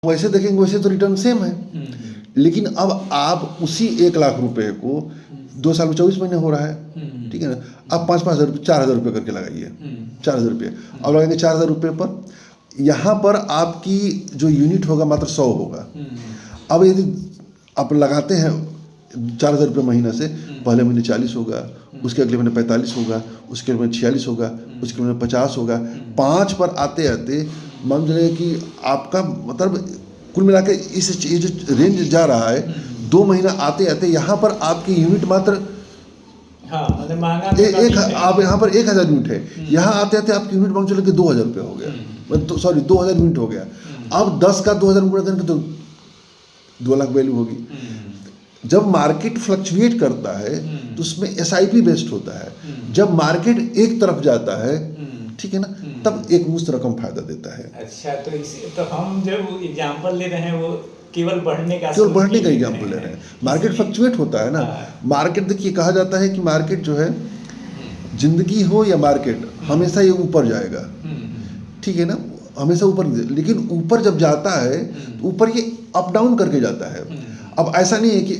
वैसे देखेंगे वैसे तो रिटर्न सेम है, लेकिन अब आप उसी 1 लाख रुपए को 2 साल में 24 महीने हो रहा है, ठीक है ना। अब 5-5 हज़ार 4,000 रुपये करके लगाइए, 4,000 रुपये अब लगाएंगे 4,000 रुपये पर। यहाँ पर आपकी जो यूनिट होगा मात्र 100 होगा। अब यदि आप लगाते हैं 4,000 रुपये महीना से, पहले महीने 40 होगा, उसके अगले महीने 45 होगा, उसके अगले महीने 46 होगा, उसके महीने 50 होगा। 5 पर आते आते मान लीजिए कि आपका मतलब कुल मिला के ये जो रेंज जा रहा है, 2 महीना आते आते यहाँ पर आपकी यूनिट मात्र आप यहाँ पर 1,000 यूनिट है, यहाँ आते आते आपकी यूनिट मान चलो कि 2,000 रुपये हो गया, सॉरी 2,000 यूनिट हो गया। अब 10 का 2,000 गुणा करेंगे तो 2 लाख वैल्यू होगी। जब मार्केट फ्लक्चुएट करता है तो उसमें SIP बेस्ड होता है। जब मार्केट एक तरफ जाता है, ठीक है ना, तब एक मुश्त रकम फायदा देता है। अच्छा, तो हम जब एग्जांपल ले रहे हैं वो केवल बढ़ने का एग्जांपल ले रहे हैं। मार्केट फ्लक्चुएट होता है ना। मार्केट देखिए कहा जाता है कि मार्केट जो है, जिंदगी हो या मार्केट, हमेशा ये ऊपर जाएगा, ठीक है ना, हमेशा ऊपर। लेकिन ऊपर जब जाता है तो ऊपर ये अप डाउन करके जाता है। अब ऐसा नहीं है कि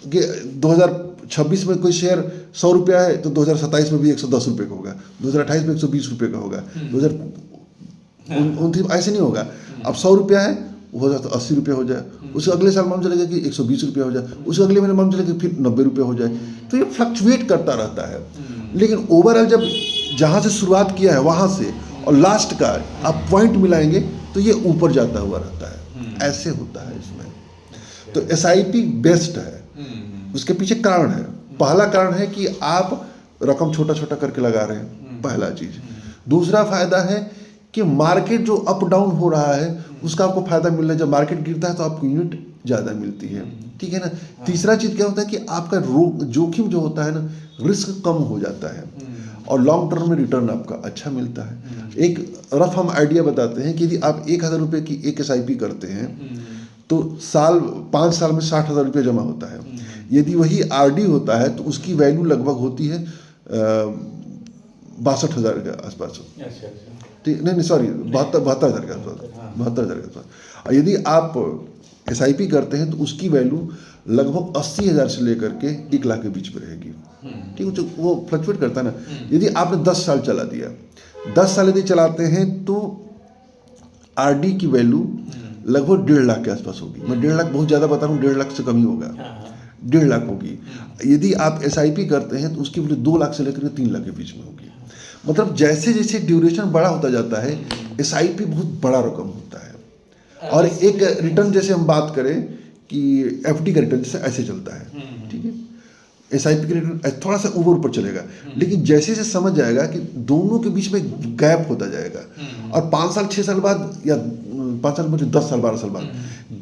2026 में कोई शेयर 100 रुपया है तो 2027 में भी 110 रुपये का होगा, 2028 में 120 रुपये का होगा, 2029 ऐसे नहीं होगा। अब 100 रुपया है हो जाए तो 80 रुपये हो जाए, उसके अगले साल मान चलेगा कि 120 रुपये हो जाए, उसके अगले महीने मान चलेगा फिर 90 रुपये हो जाए। तो ये फ्लक्चुएट करता रहता है। लेकिन ओवरऑल जब जहाँ से शुरुआत किया है वहाँ से और लास्ट का आप पॉइंट मिलाएंगे तो ये ऊपर जाता हुआ रहता है। ऐसे होता है इसमें। तो SIP बेस्ट है। उसके पीछे कारण है। पहला कारण है कि आप रकम छोटा छोटा करके लगा रहे हैं, पहला चीज। दूसरा फायदा है कि मार्केट जो अप डाउन हो रहा है उसका आपको फायदा मिल रहा है। जब मार्केट गिरता है तो आपको यूनिट ज़्यादा मिलती है, ठीक है ना। तीसरा चीज़ क्या होता है कि आपका जोखिम जो होता है ना, रिस्क कम हो जाता है और लॉन्ग टर्म में रिटर्न आपका अच्छा मिलता है। एक रफ हम आइडिया बताते हैं कि यदि आप 1,000 रुपये की एक SIP करते हैं तो 5 साल में 60,000 रुपये जमा होता है। यदि वही RD होता है तो उसकी वैल्यू लगभग होती है 62,000 के आसपास। ठीक, नहीं सॉरी, 72,000 के आसपास, 72,000 के आसपास। यदि आप SIP करते हैं तो उसकी वैल्यू लगभग 80,000 से लेकर के 1 लाख के बीच में रहेगी, ठीक है। तो वो फ्लक्चुएट करता है ना। यदि आपने 10 साल चला दिया, 10 साल यदि चलाते हैं तो RD की वैल्यू लगभग 1.5 लाख के आसपास होगी। मैं 1.5 लाख बहुत ज़्यादा बता रहा हूँ, 1.5 लाख से कम ही होगा, 1.5 लाख होगी। यदि आप SIP करते हैं तो उसकी वैल्यू 2 लाख से लेकर के 3 लाख के बीच में होगी। मतलब जैसे जैसे ड्यूरेशन बड़ा होता जाता है SIP बहुत बड़ा रकम होता है। और एक रिटर्न जैसे हम बात करें कि FD का रिटर्न जैसे ऐसे चलता है, ठीक है। SIP का रिटर्न थोड़ा सा ऊपर चलेगा, लेकिन जैसे जैसे समझ जाएगा कि दोनों के बीच में गैप होता जाएगा और 5 साल 6 साल बाद या 5 साल बाद 10 साल 12 साल बाद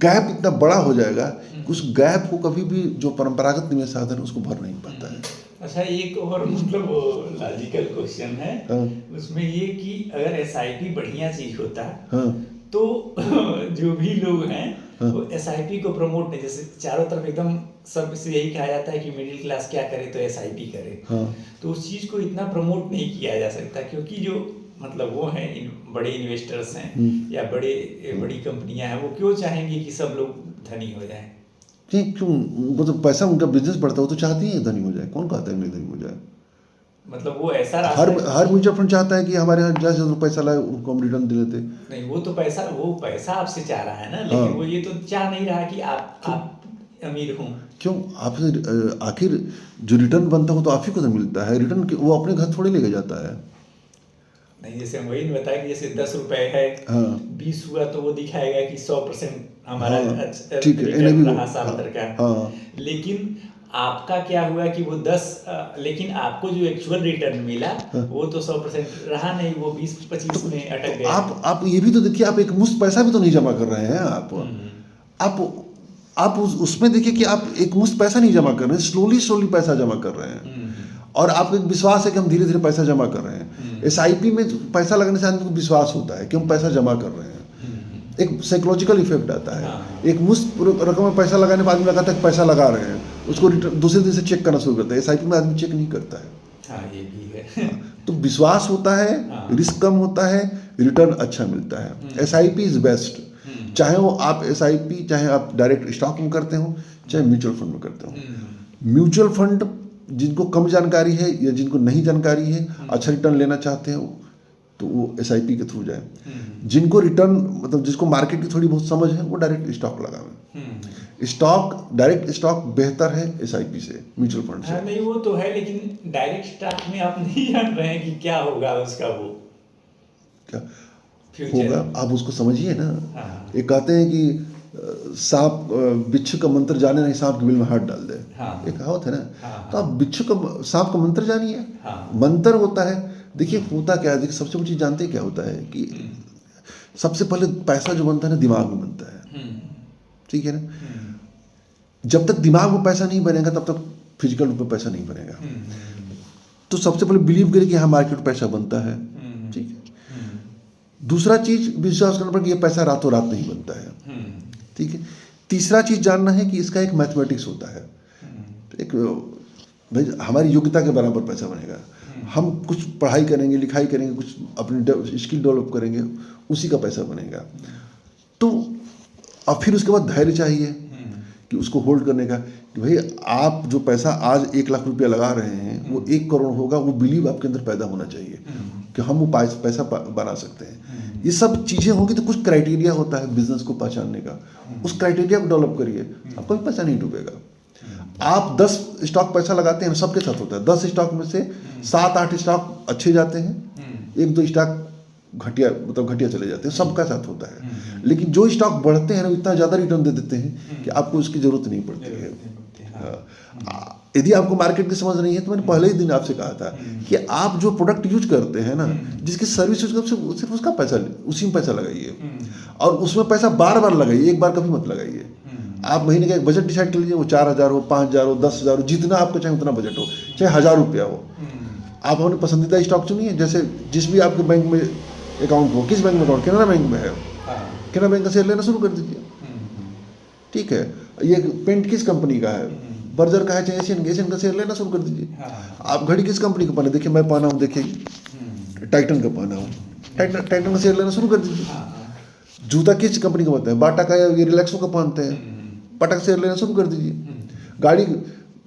गैप इतना बड़ा हो जाएगा कि उस गैप को कभी भी जो परंपरागत निवेश साधन है उसको भर नहीं पाता है। अच्छा, एक और मतलब लॉजिकल क्वेश्चन है उसमें ये कि अगर SIP बढ़िया चीज होता तो जो भी लोग हैं वो SIP को प्रमोट नहीं, जैसे चारों तरफ एकदम सब से यही कहा जाता है कि मिडिल क्लास क्या करे तो SIP करे, तो उस चीज को इतना प्रमोट नहीं किया जा सकता क्योंकि जो मतलब वो हैं बड़े इन्वेस्टर्स हैं या बड़ी कंपनियां हैं, वो क्यों चाहेंगे कि सब लोग धनी हो जाएं? क्यों? वो तो पैसा उनका बिजनेस बढ़ता है, वो तो चाहती है धनी हो जाए। कौन कहता है नहीं धनी हो जाए? मतलब वो ऐसा हर म्यूचुअल फंड चाहता है कि हमारे यहाँ जैसे पैसा लाए उनको हम रिटर्न दे देते। नहीं, वो पैसा आपसे चाह रहा है ना, लेकिन वो ये तो चाह नहीं रहा कि आप अमीर हों। क्यों? आपसे आखिर जो रिटर्न बनता है वो तो आप ही को तो मिलता है। रिटर्न वो अपने घर थोड़े लेके जाता है। नहीं, जैसे वही ने बताया कि जैसे 10 रुपए है, 20 हुआ तो वो दिखाएगा कि 100% हमारा ठीक है, रहा साल भर का। लेकिन आपका क्या हुआ कि वो 10 लेकिन आपको जो एक्चुअल रिटर्न मिला वो तो 100% रहा नहीं, वो 20-25 में अटक गया। आप ये भी तो देखिए, आप एक मुश्त पैसा भी तो नहीं जमा कर रहे हैं। आप उसमें देखिए कि आप एक मुश्त पैसा नहीं जमा कर रहे हैं, स्लोली पैसा जमा कर रहे हैं और आपको एक विश्वास है कि हम धीरे धीरे पैसा जमा कर रहे हैं। SIP में पैसा लगने से आदमी को विश्वास होता है कि हम पैसा जमा कर रहे हैं। एक साइकोलॉजिकल इफेक्ट आता है। एक मुश्त रकम में पैसा लगाने पर आदमी लगाता है कि पैसा लगा रहे हैं, उसको दूसरे दिन से चेक करना शुरू करता है। SIP में आदमी चेक नहीं करता है। ये भी है। तो विश्वास होता है, रिस्क कम होता है, रिटर्न अच्छा मिलता है। SIP is best. चाहे वो आप SIP, चाहे आप डायरेक्ट स्टॉक में करते हो, चाहे म्यूचुअल फंड में करते हो। म्यूचुअल फंड जिनको कम जानकारी है या जिनको नहीं जानकारी है, अच्छा रिटर्न लेना चाहते हो तो वो SIP के थ्रू जाए। जिनको रिटर्न मतलब जिसको मार्केट की थोड़ी बहुत समझ है वो डायरेक्ट स्टॉक लगावें। स्टॉक, डायरेक्ट स्टॉक बेहतर है SIP से, म्यूचुअल फंड से। हाँ नहीं वो तो है, लेकिन डायरेक्ट स्टॉक में आप नहीं जान रहे हैं कि क्या होगा उसका, वो क्या फ्यूचर होगा आप उसको समझिए ना। हाँ। ये कहते हैं कि सांप बिच्छू का मंत्र जाने नहीं, सांप के बिल में हाथ डाल दे। हाँ। ये कहावत है ना। हाँ। तो आप बिच्छू का सांप का मंत्र जानिए। हाँ। मंत्र होता है, देखिए होता क्या है, देखिए सबसे बड़ी चीज जानते हैं क्या होता है कि सबसे पहले पैसा जो बनता है ना दिमाग में बनता है, ठीक है ना। जब तक दिमाग में पैसा नहीं बनेगा तब तक फिजिकल रूप में पैसा नहीं बनेगा। तो सबसे पहले बिलीव करिए कि हाँ मार्केट में पैसा बनता है, ठीक है। दूसरा चीज विश्वास करना पड़ेगा कि ये पैसा रातों रात नहीं बनता है, ठीक है। तीसरा चीज जानना है कि इसका एक मैथमेटिक्स होता है, एक भाई हमारी योग्यता के बराबर पैसा बनेगा। हम कुछ पढ़ाई करेंगे, लिखाई करेंगे, कुछ अपनी स्किल डेवलप करेंगे, उसी का पैसा बनेगा। तो अब फिर उसके बाद धैर्य चाहिए कि उसको होल्ड करने का, कि भाई आप जो पैसा आज 1 लाख रुपया लगा रहे हैं वो 1 करोड़ होगा, वो बिलीव आपके अंदर पैदा होना चाहिए कि हम वो पैसा बना सकते हैं। ये सब चीज़ें होंगी तो कुछ क्राइटेरिया होता है बिजनेस को पहचानने का, उस क्राइटेरिया को डेवलप करिए, आपका भी पैसा नहीं डूबेगा। आप 10 स्टॉक पैसा लगाते हैं, सबके साथ होता है, 10 स्टॉक में से 7-8 स्टॉक अच्छे जाते हैं, 1-2 स्टॉक घटिया मतलब घटिया चले जाते हैं, सबका साथ होता है। लेकिन जो स्टॉक बढ़ते हैं ना इतना ज़्यादा रिटर्न दे देते हैं कि आपको उसकी ज़रूरत नहीं पड़ती है। यदि आपको मार्केट की समझ नहीं है तो मैंने पहले ही दिन आपसे कहा था कि आप जो प्रोडक्ट यूज करते हैं ना, जिसकी सर्विस यूज करते सिर्फ उसका पैसा, उसी में पैसा लगाइए और उसमें पैसा बार बार लगाइए, एक बार कभी मत लगाइए। आप महीने का एक बजट डिसाइड कर लीजिए, वो 4,000 हो, 5,000 हो, 10,000 हो, जितना आपको चाहे उतना बजट हो, चाहे 1,000 रुपया हो। आप अपने पसंदीदा स्टॉक चुनिए, जैसे जिस भी आपके बैंक में अकाउंट हो, किस बैंक में अकाउंट, केनरा बैंक में है, केनरा बैंक का शेयर लेना शुरू कर दीजिए, ठीक है। ये पेंट किस कंपनी का है, बर्जर का है चाहे एशियन का शेयर लेना शुरू कर दीजिए। आप घड़ी किस कंपनी का पहने, देखिए मैं पहना हूँ, देखिए टाइटन का पहना हूँ, टाइटन का शेयर लेना शुरू कर दीजिए। जूता किस कंपनी का पहनते हैं, बाटा का या ये रिलैक्सो का पहनते हैं, बाटा का शेयर लेना शुरू कर दीजिए। गाड़ी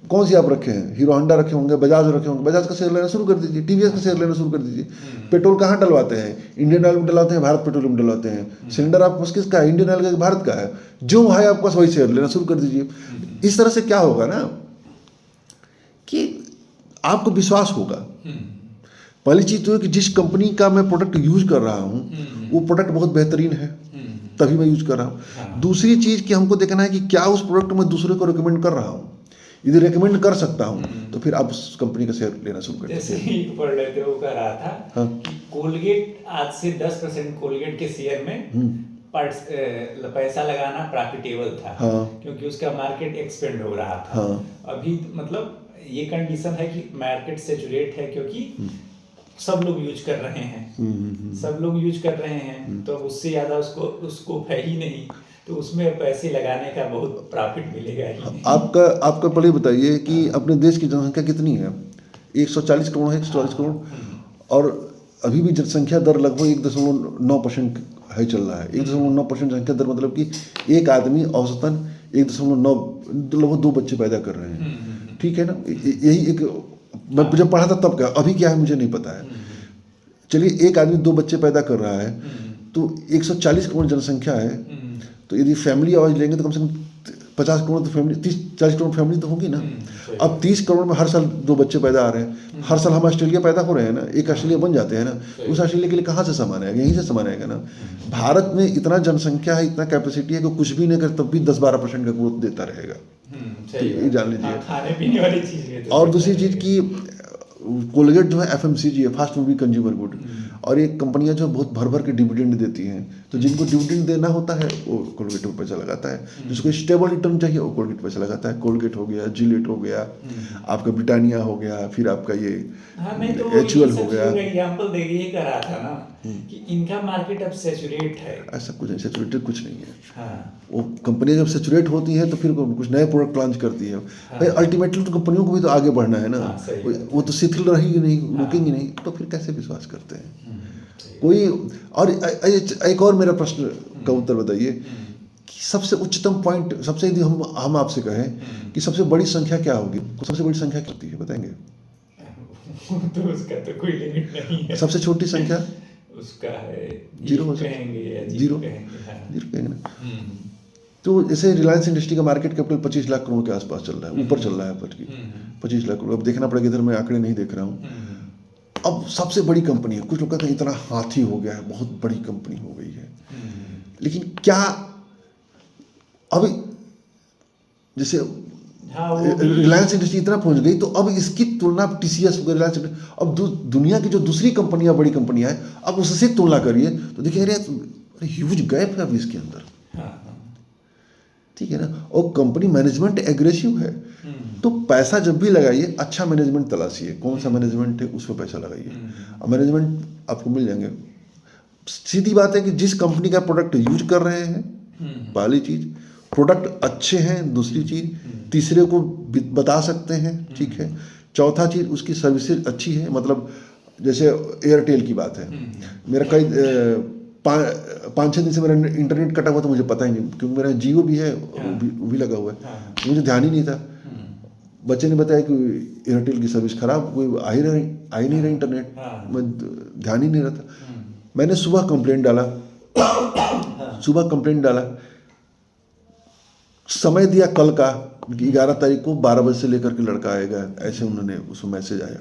कौन सी आप रखे हैं, हीरो होंडा रखे होंगे, बजाज रखे होंगे, बजाज का शेयर लेना शुरू कर दीजिए। TVS का शेयर लेना शुरू कर दीजिए। पेट्रोल कहाँ डलवाते हैं, इंडियन ऑयल में डलवाते हैं, भारत पेट्रोलियम डलवाते हैं। सिलेंडर आपके पास किसका है, इंडियन ऑयल का, भारत का है, जो है आपके पास वही शेयर लेना शुरू कर दीजिए। इस तरह से क्या होगा ना कि आपको विश्वास होगा। पहली चीज तो है कि जिस कंपनी का मैं प्रोडक्ट यूज कर रहा हूँ वो प्रोडक्ट बहुत बेहतरीन है, तभी मैं यूज कर रहा हूँ। दूसरी चीज कि हमको देखना है कि क्या उस प्रोडक्ट को मैं दूसरे को रिकमेंड कर रहा हूँ। यदि रिकमेंड कर सकता हूँ तो फिर आप उस कंपनी का शेयर लेना शुरू कर दीजिए। जैसे एक पढ़ रहे थे, वो कह रहा था कि कोलगेट आज से 10% कोलगेट के शेयर में पैसा लगाना प्रॉफिटेबल था, क्योंकि उसका मार्केट एक्सपेंड हो रहा था। अभी मतलब ये कंडीशन है कि मार्केट सैचुरेट है, क्योंकि सब लोग यूज कर रहे हैं, सब लोग यूज कर रहे हैं, तो उससे ज़्यादा उसको स्कोप है ही नहीं, तो उसमें पैसे लगाने का बहुत प्रॉफिट मिलेगा ही नहीं। आपका पहले बताइए कि अपने देश की जनसंख्या कितनी है, 140 करोड़ है, 140 करोड़, और अभी भी जनसंख्या दर लगभग 1.9% है, चल रहा है। 1.9% जनसंख्या दर मतलब कि एक आदमी औसतन 1.9 लगभग 2 बच्चे पैदा कर रहे हैं, ठीक है ना। यही एक मैं जब पढ़ा था तब, क्या अभी क्या है मुझे नहीं पता है। चलिए एक आदमी 2 बच्चे पैदा कर रहा है तो 140 करोड़ जनसंख्या है, तो यदि फैमिली आवाज लेंगे तो कम से कम 50 करोड़ तो फैमिली, 30-40 करोड़ फैमिली तो होगी ना। अब 30 करोड़ में हर साल 2 बच्चे पैदा आ रहे हैं, हर साल हम ऑस्ट्रेलिया पैदा हो रहे हैं ना, एक ऑस्ट्रेलिया बन जाते हैं ना, उस ऑस्ट्रेलिया के लिए कहाँ से सामान आएगा, यहीं से सामान आएगा ना। भारत में इतना जनसंख्या है, इतना कैपेसिटी है कि कुछ भी नहीं कर तब भी 10-12% का ग्रोथ देता रहेगा, तो ये जान लीजिए। खाने पीने वाली चीज़। और दूसरी चीज़ की कोलगेट जो है FMCG है, फास्ट मूविंग कंज्यूमर गुड, और ये कंपनियां जो बहुत भर भर के डिविडेंड देती हैं, तो जिनको डिविडेंड देना होता है वो कोलगेट पर पैसा लगाता है। जिसको स्टेबल रिटर्न चाहिए वो कोलगेट पैसा लगाता है। कोलगेट हो गया, जिलेट हो गया, आपका ब्रिटानिया हो गया, फिर आपका ये HUL हो गया। एग्जांपल देखिए, ये कह रहा था ना कि इनका मार्केट अब सैचुरेट है। ऐसा कुछ नहीं, सैचुरेटेड कुछ नहीं है। वो कंपनियां जब सैचुरेट होती है तो फिर कुछ नए प्रोडक्ट लॉन्च करती है। भाई अल्टीमेटली तो कंपनियों को भी तो आगे बढ़ना है ना, वो तो शिथिल रहेगी नहीं, रुकेंगी नहीं, तो फिर कैसे विश्वास करते हैं। कोई और एक और मेरा प्रश्न का उत्तर बताइए कि सबसे उच्चतम पॉइंट, सबसे यदि हम आपसे कहें कि सबसे बड़ी संख्या क्या होगी, तो सबसे बड़ी संख्या क्या होती है बताएंगे? तो उसका तो कोई लिमिट नहीं है। सबसे छोटी संख्या उसका है जीरो हो कहेंगे या जीरो कहेंगे ना। तो जैसे रिलायंस इंडस्ट्री का मार्केट कैपिटल 25 लाख करोड़ के आसपास चल रहा है, ऊपर चल रहा है, 25 लाख करोड़। अब देखना पड़ेगा, इधर मैं आंकड़े नहीं देख रहा हूँ। अब सबसे बड़ी कंपनी है, कुछ लोग कहते हैं इतना हाथी हो गया है, बहुत बड़ी कंपनी हो गई है। लेकिन क्या अब जैसे रिलायंस इंडस्ट्री इतना पहुंच गई, तो अब इसकी तुलना टीसीएस, रिलायंस, अब दुनिया की जो दूसरी कंपनियां, बड़ी कंपनियां हैं, अब उससे तुलना करिए तो देखिए अरे ह्यूज गैप है अभी इसके अंदर। ठीक है ना। और कंपनी मैनेजमेंट एग्रेसिव है, तो पैसा जब भी लगाइए अच्छा मैनेजमेंट तलाशिए, कौन सा मैनेजमेंट है उस पर पैसा लगाइए, और मैनेजमेंट आपको मिल जाएंगे। सीधी बात है कि जिस कंपनी का प्रोडक्ट यूज कर रहे हैं, पहली चीज प्रोडक्ट अच्छे हैं, दूसरी चीज तीसरे को बता सकते हैं, ठीक है। चौथा चीज उसकी सर्विसेज अच्छी है, मतलब जैसे एयरटेल की बात है, मेरा कई 5-6 दिन से मेरा इंटरनेट कटा हुआ, तो मुझे पता ही नहीं, क्योंकि मेरा जियो भी है, वो भी लगा हुआ है, मुझे ध्यान ही नहीं था। बच्चे ने बताया कि एयरटेल की सर्विस खराब, कोई आ ही नहीं रहा इंटरनेट, मैं ध्यान ही नहीं रहा था। मैंने सुबह कंप्लेंट डाला, समय दिया कल का 11 तारीख को 12 बजे से लेकर के लड़का आएगा, ऐसे उन्होंने उसमें मैसेज आया।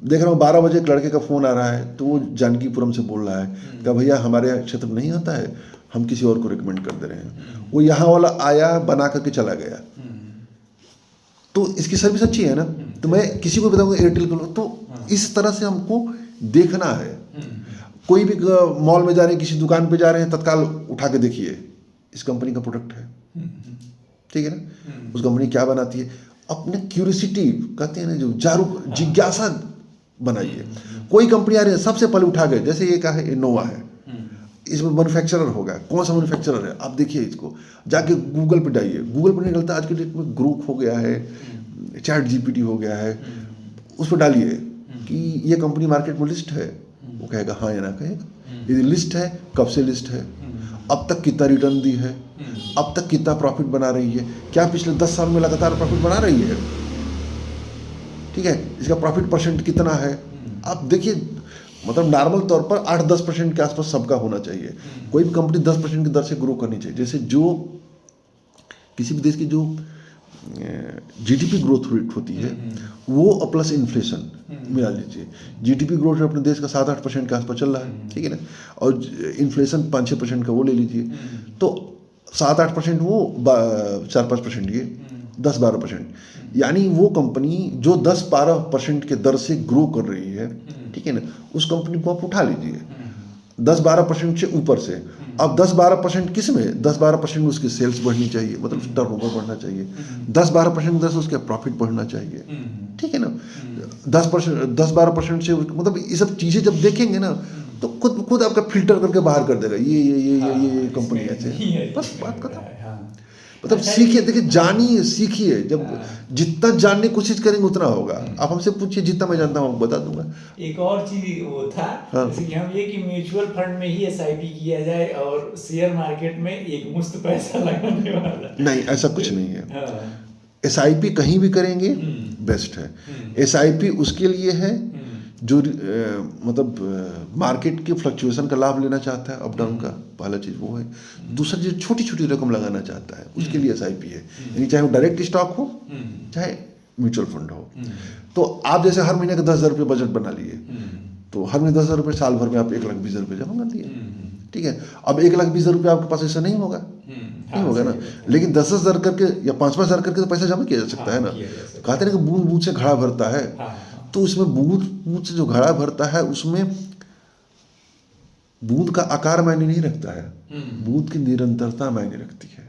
देख रहा हूँ 12 बजे एक लड़के का फ़ोन आ रहा है, तो वो जानकीपुरम से बोल रहा है कि भैया हमारे क्षेत्र में नहीं होता है, हम किसी और को रिकमेंड कर दे रहे हैं। वो यहाँ वाला आया, बना करके चला गया, तो इसकी सर्विस अच्छी है ना, तो मैं किसी को बताऊंगा एयरटेल को। तो इस तरह से हमको देखना है। कोई भी मॉल में जा रहे हैं, किसी दुकान पे जा रहे हैं, तत्काल उठा के देखिए इस कंपनी का प्रोडक्ट है, ठीक है ना, उस कंपनी क्या बनाती है। अपने क्यूरियोसिटी कहते हैं ना, जो जिज्ञासा बनाइए। कोई कंपनी आ रही है, सबसे पहले उठा गए, जैसे ये कहा है इनोवा है, इसमें मैन्युफैक्चरर होगा, कौन सा मैन्युफैक्चरर है, आप देखिए इसको, जाके गूगल पे डालिए, गूगल पे निकलता है। आज के डेट में ग्रुप हो गया है, चैट जीपीटी हो गया है, उस पर डालिए कि ये कंपनी मार्केट में लिस्ट है, वो कहेगा हाँ या ना कहेगा। यदि लिस्ट है, कब से लिस्ट है, अब तक कितना रिटर्न दी है, अब तक कितना प्रॉफिट बना रही है, क्या पिछले 10 साल में लगातार प्रॉफिट बना रही है, ठीक है, इसका प्रॉफिट परसेंट कितना है, आप देखिए। मतलब नॉर्मल तौर पर 8-10% के आसपास सबका होना चाहिए। कोई भी कंपनी 10% की दर से ग्रो करनी चाहिए। जैसे जो किसी भी देश की जो जीडीपी ग्रोथ रेट होती है, वो प्लस इन्फ्लेशन मिला लीजिए। जीडीपी ग्रोथ रेट अपने देश का 7-8% के आसपास चल रहा है, ठीक है ना, और इन्फ्लेशन 5-6% का वो ले लीजिए, तो 7-8% वो, 4-5% ये, 10-12%, यानी वो कंपनी जो 10-12% के दर से ग्रो कर रही है, ठीक है ना, उस कंपनी को आप उठा लीजिए 10-12% से ऊपर से। अब 10-12% किस में, 10-12% में उसकी सेल्स बढ़नी चाहिए, मतलब टर्नओवर बढ़ना चाहिए, 10-12% दर से उसका प्रॉफिट बढ़ना चाहिए, ठीक है ना। 10-12% से, मतलब ये सब चीज़ें जब देखेंगे ना, तो खुद आपका फिल्टर करके बाहर कर देगा, ये कंपनी ऐसे, बस बात खत्म। मतलब सीखिए, देखिए, जानिए, सीखिए। जब जितना जानने की कोशिश करेंगे उतना होगा। आप हमसे पूछिए, जितना मैं जानता हूँ बता दूंगा। एक और चीज वो था, जैसे कि हम ये कि म्यूचुअल फंड में ही एसआईपी किया जाए और शेयर मार्केट में एक मुश्त पैसा लगाने वाला नहीं, ऐसा कुछ नहीं है। एसआईपी कहीं भी करेंगे बेस्ट है। एसआईपी उसके लिए है जो मतलब मार्केट के फ्लक्चुएशन का लाभ लेना चाहता है, अप डाउन का, पहला चीज़ वो है। दूसरा चीज़, छोटी छोटी रकम लगाना चाहता है, उसके लिए एसआईपी है। यानी चाहे वो डायरेक्ट स्टॉक हो, चाहे म्यूचुअल फंड हो। तो आप जैसे हर महीने का 10,000 रुपये बजट बना लिए, तो हर महीने 10,000 रुपये, साल भर में आप 1,20,000 रुपये जमा कर दिए, ठीक है। अब 1,20,000 रुपये आपके पास ऐसा नहीं होगा, नहीं होगा ना, लेकिन 10,000 करके या 5,000 करके तो पैसा जमा किया जा सकता है ना। कहते हैं कि बूंद बूंद से घड़ा भरता है, तो उसमें बूंद से जो घड़ा भरता है, उसमें बूंद का आकार मायने नहीं रखता है, बूंद की निरंतरता मायने रखती है,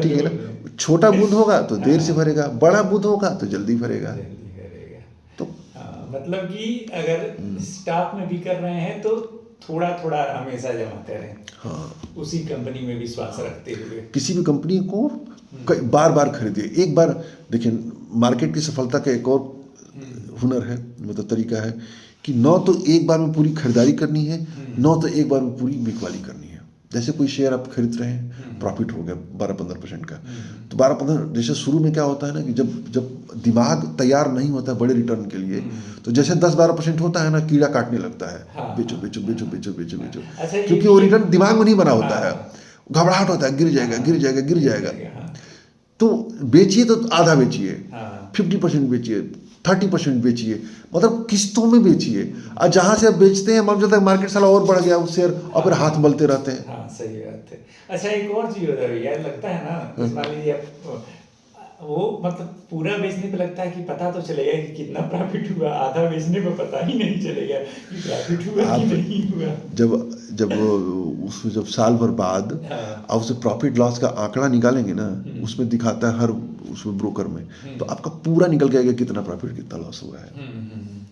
ठीक है ना। छोटा बूंद होगा तो देर से भरेगा, बड़ा बूंद होगा तो जल्दी भरेगा। तो मतलब कि अगर स्टॉक में भी कर रहे हैं तो थोड़ा थोड़ा हमेशा जमा करें, हाँ, उसी कंपनी में विश्वास रखते हुए। किसी भी कंपनी को बार बार खरीदिए। एक बार देखिए, मार्केट की सफलता का एक और हुनर है, मतलब तरीका है कि न तो एक बार में पूरी खरीदारी करनी है, न तो एक बार में पूरी बिकवाली करनी है। जैसे कोई शेयर आप खरीद रहे हैं, प्रॉफिट हो गया 12-15% का, तो 12-15, जैसे शुरू में क्या होता है ना कि जब दिमाग तैयार नहीं होता है बड़े रिटर्न के लिए, तो जैसे 10-12% होता है ना, कीड़ा काटने लगता है। हाँ, बेचो बेचो बेचो बेचो बेचो बेचो, अच्छा, क्योंकि वो रिटर्न दिमाग में नहीं बना होता है, घबराहट होता है, गिर जाएगा गिर जाएगा गिर जाएगा। तो बेचिए तो आधा बेचिए, 50% बेचिए, 30% बेचिए, मतलब किस्तों में बेचिए। और जहां से आप बेचते हैं मान लो मार्केट साला और बढ़ गया उस शेयर, और फिर हाथ मलते रहते हैं। हाँ, सही बात है। अच्छा, एक और चीज होता है भैया, लगता है ना, मान लीजिए आप वो मतलब पूरा बेचने पे लगता है कि पता तो चलेगा कि कितना प्रॉफिट हुआ, आधा बेचने पे पता ही नहीं चलेगा कि प्रॉफिट हुआ कि नहीं हुआ। जब साल भर बाद आप उसे प्रॉफिट लॉस का आंकड़ा निकालेंगे ना, उसमें दिखाता है हर उसमें ब्रोकर में, तो आपका पूरा निकल के आएगा कितना प्रॉफिट कितना लॉस हुआ है।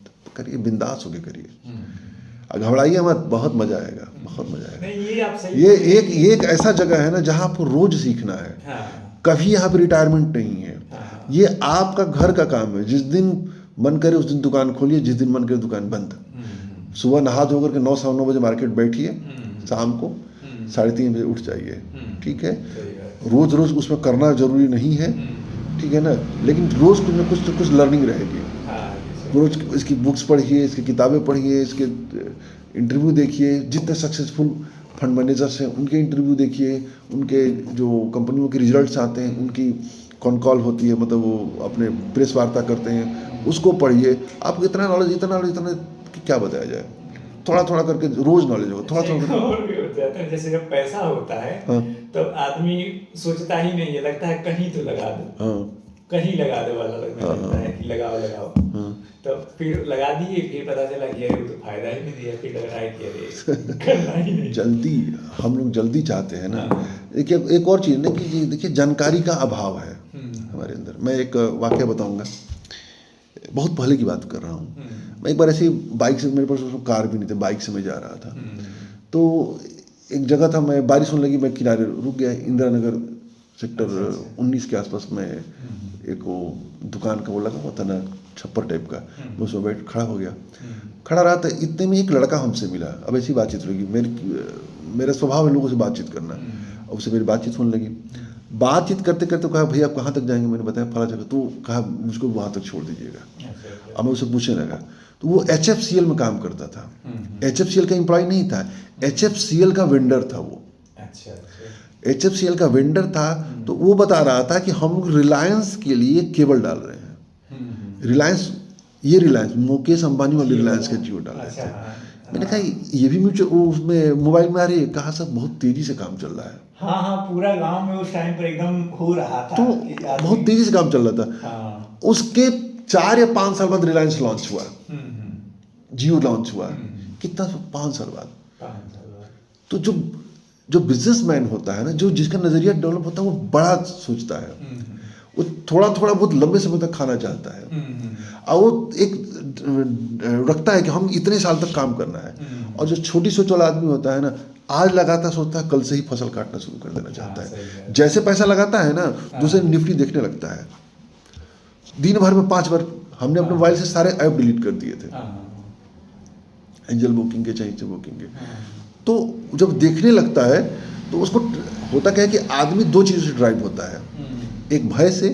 तो करिए, बिंदास होके करिए, घबराइए मत, बहुत मजा आएगा, बहुत मजा आएगा। नहीं, ये आप सही, ये एक ऐसा जगह है ना जहाँ आपको रोज सीखना है। कभी यहाँ पे रिटायरमेंट नहीं है। ये आपका घर का काम है। जिस दिन मन करे उस दिन दुकान खोलिए, जिस दिन मन करे दुकान बंद। सुबह नहा धो करके 9-9:15 बजे मार्केट बैठिए, शाम को 3:30 बजे उठ जाइए, ठीक है। रोज रोज उसमें करना जरूरी नहीं है, ठीक है ना, लेकिन रोज कुछ ना कुछ लर्निंग रहेगी। रोज इसकी बुक्स पढ़िए, इसकी किताबें पढ़िए, इसके इंटरव्यू देखिए। जितने सक्सेसफुल फंड मैनेजर्स हैं उनके इंटरव्यू देखिए, उनके जो कंपनियों के रिजल्ट्स आते हैं, उनकी कॉन कॉल होती है, मतलब वो अपने प्रेस वार्ता करते हैं, उसको पढ़िए। आपको इतना नॉलेज कि क्या बताया जाए। थोड़ा थोड़ा करके रोज नॉलेज होगा, थोड़ा थोड़ा। और भी हो जाता है, जैसे जब पैसा होता है तब आदमी सोचता ही नहीं है, लगता है कहीं तो लगा दो, कहीं लगा दो वाला लगता है कि लगाओ। तो फिर लगा दिए, फिर पता चला कि अरे वो तो फायदा ही नहीं दिया, फिर लग रहा है कि अरे करना ही नहीं। जल्दी, हम लोग जल्दी चाहते हैं ना। देखिए, एक और चीज़ ना कि देखिए जानकारी का अभाव है हमारे अंदर। मैं एक वाकया बताऊंगा, बहुत पहले की बात कर रहा हूँ। मैं एक बार ऐसे बाइक से, मेरे पास कार भी नहीं थी, बाइक से मैं जा रहा था, तो एक जगह था, मैं बारिश होने लगी, मैं किनारे रुक गया, इंदिरा नगर सेक्टर 19 के आसपास में एक वो दुकान का वो लगा हुआ था ना, छप्पर टाइप का, मैं उसमें बैठ खड़ा हो गया। खड़ा रहा तो इतने में एक लड़का हमसे मिला। अब ऐसी बातचीत लगी, मेरा स्वभाव है लोगों से बातचीत करना, अब उससे मेरी बातचीत होने लगी। बातचीत करते करते कहा, भैया आप कहाँ तक जाएंगे? मैंने बताया फला जगह। तो कहा मुझको वहाँ तक छोड़ दीजिएगा। अब मैं उससे पूछने लगा, तो वो HFCL में काम करता था। HFCL का एम्प्लॉय नहीं था, HFCL का वेंडर था वो। HFCL का वेंडर था, तो वो बता रहा था कि हम लोग रिलायंस के लिए केबल डाल रहे हैं। रिलायंस मुकेश अंबानी वाली रिलायंस के जियो डाल रहे थे। मैंने कहा ये भी उसमें मोबाइल में आ रही है, कहा सब बहुत तेजी से काम चल रहा है। हाँ, पूरा गांव में उस टाइम पर एकदम हो रहा था, तो बहुत तेजी से काम चल रहा था। उसके 4 या 5 साल बाद रिलायंस लॉन्च हुआ, जियो लॉन्च हुआ। कितना? 5 साल बाद। तो जो बिजनेसमैन होता है ना, जो जिसका नजरिया डेवलप होता है, वो बड़ा सोचता है, वो थोड़ा थोड़ा बहुत लंबे समय तक खाना चाहता है, और वो एक रखता है कि हम इतने साल तक काम करना है। और जो छोटी सोच वाला आदमी होता है ना, आज लगाता सोचता है कल से ही फसल काटना शुरू कर देना चाहता है। जैसे पैसा लगाता है ना, दूसरे निफ्टी देखने लगता है। दिन भर में 5 बार हमने अपने मोबाइल से सारे ऐप डिलीट कर दिए थे, एंजल बुकिंग के, चाहे बुकिंग के। तो जब देखने लगता है तो उसको होता क्या है कि आदमी 2 चीज़ों से ड्राइव होता है, एक भय से,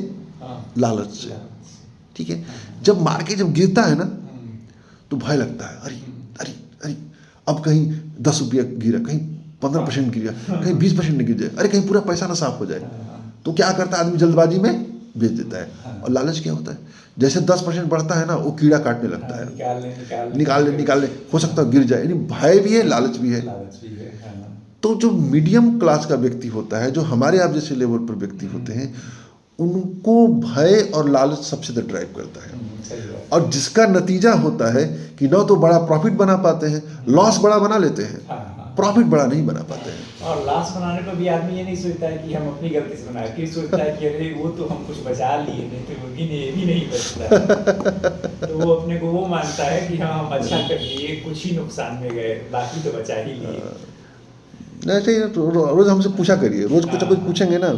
लालच से, ठीक है। जब मार्केट जब गिरता है ना, तो भय लगता है, अरे अरे अरे अब कहीं 10 रुपया गिरा, कहीं 15% गिरा, कहीं 20% गिर जाए, अरे कहीं पूरा पैसा ना साफ हो जाए। तो क्या करता है आदमी? जल्दबाजी में बेच देता है। और लालच क्या होता है? जैसे 10% बढ़ता है ना, वो कीड़ा काटने लगता है, निकाल ले, हो सकता है गिर जाए। यानी भय भी है, लालच भी है। तो जो मीडियम क्लास का व्यक्ति होता है, जो हमारे आप जैसे लेवल पर व्यक्ति होते हैं, उनको भय और लालच सबसे ज़्यादा ड्राइव करता है। और जिसका नतीजा होता है कि न तो बड़ा प्रॉफिट बना पाते हैं, लॉस बड़ा बना लेते हैं, प्रॉफिट बड़ा नहीं बना पाते हैं। और लॉस बनाने पर भी आदमी ये नहीं सोचता है कि हम अपनी गलती से बनाए, फिर सोचता है कि अरे वो तो हम कुछ बचा लिए, नहीं तो वो भी नहीं बचता। तो वो अपने को वो मानता है कि हाँ हम अच्छा कर लिए, कुछ ही नुकसान में गए, बाकी तो बचा ही लिए। ऐसे ही रोज हमसे पूछा करिए, रोज कुछ ना कुछ पूछेंगे ना।